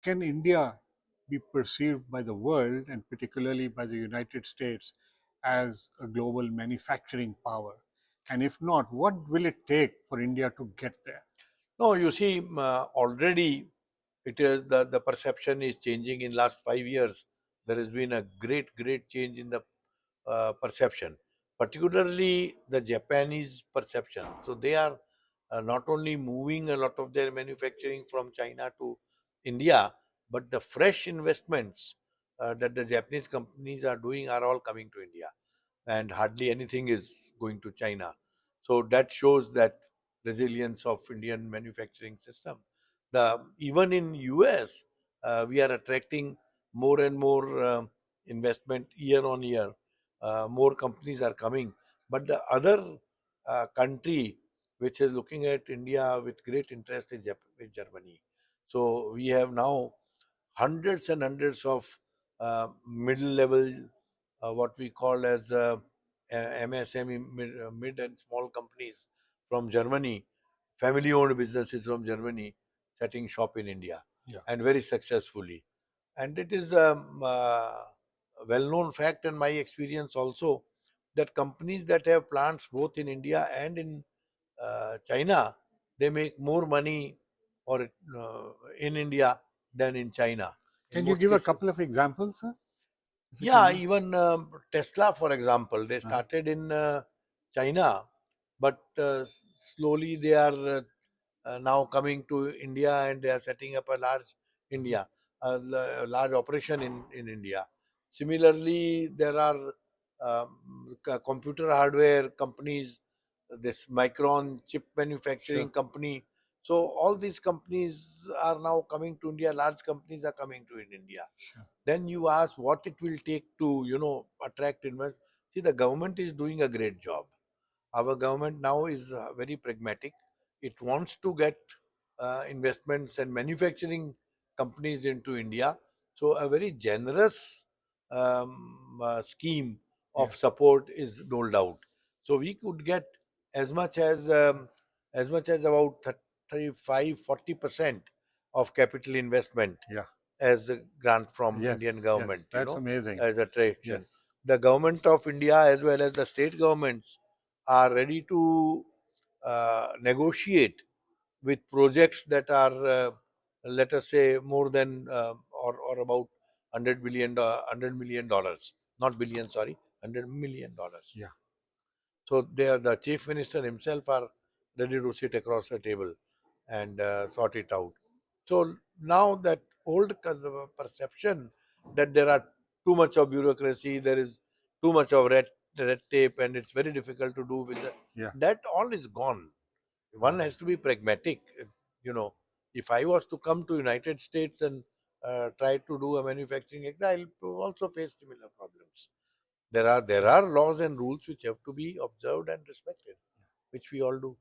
Can India be perceived by the world, and particularly by the United States, as a global manufacturing power? And if not, what will it take for India to get there? No, you see, already it is the perception is changing in last 5 years. There has been a great change in the perception, particularly the Japanese perception. So they are not only moving a lot of their manufacturing from China to India, but the fresh investments that the Japanese companies are doing are all coming to India, and hardly anything is going to China. So that shows that resilience of Indian manufacturing system. The even in US, we are attracting more and more investment year on year. More companies are coming, but the other country which is looking at India with great interest is Germany. So we have now hundreds and hundreds of middle level, what we call as MSME, mid and small companies from Germany, family owned businesses from Germany setting shop in India, Yeah. and very successfully. And it is a well known fact, and my experience also, that companies that have plants both in India and in China, they make more money or in India than in China in Can you most give a cases. couple of examples, sir? If you can Yeah, give. even Tesla, for example, they Uh, started in China, but slowly they are now coming to India, and they are setting up a large mhm. India, a large operation in India. Similarly, there are computer hardware companies, this Micron chip manufacturing Sure. company. So all these companies are now coming to India. Large companies are coming to in India. Sure. Then you ask what it will take to attract invest. See, the government is doing a great job. Our government now is very pragmatic. It wants to get investments and manufacturing companies into India. So a very generous scheme Yeah. of support is doled out. So we could get as much as about 35-40% of capital investment Yeah. as a grant from Indian Yes. government, Yes. That's amazing. as a attraction. Yes. The government of India as well as the state governments are ready to negotiate with projects that are, let us say, more than or about $100 million, not billion, sorry, $100 million. Yeah. So the chief minister himself are ready to sit across the table and sort it out. So now that old perception that there are too much of bureaucracy, there is too much of red tape, and it's very difficult to do with Yeah. that all is gone. One has to be pragmatic. You know, if I was to come to United States and try to do a manufacturing act, I'll also face similar problems. There are laws and rules which have to be observed and respected, which we all do.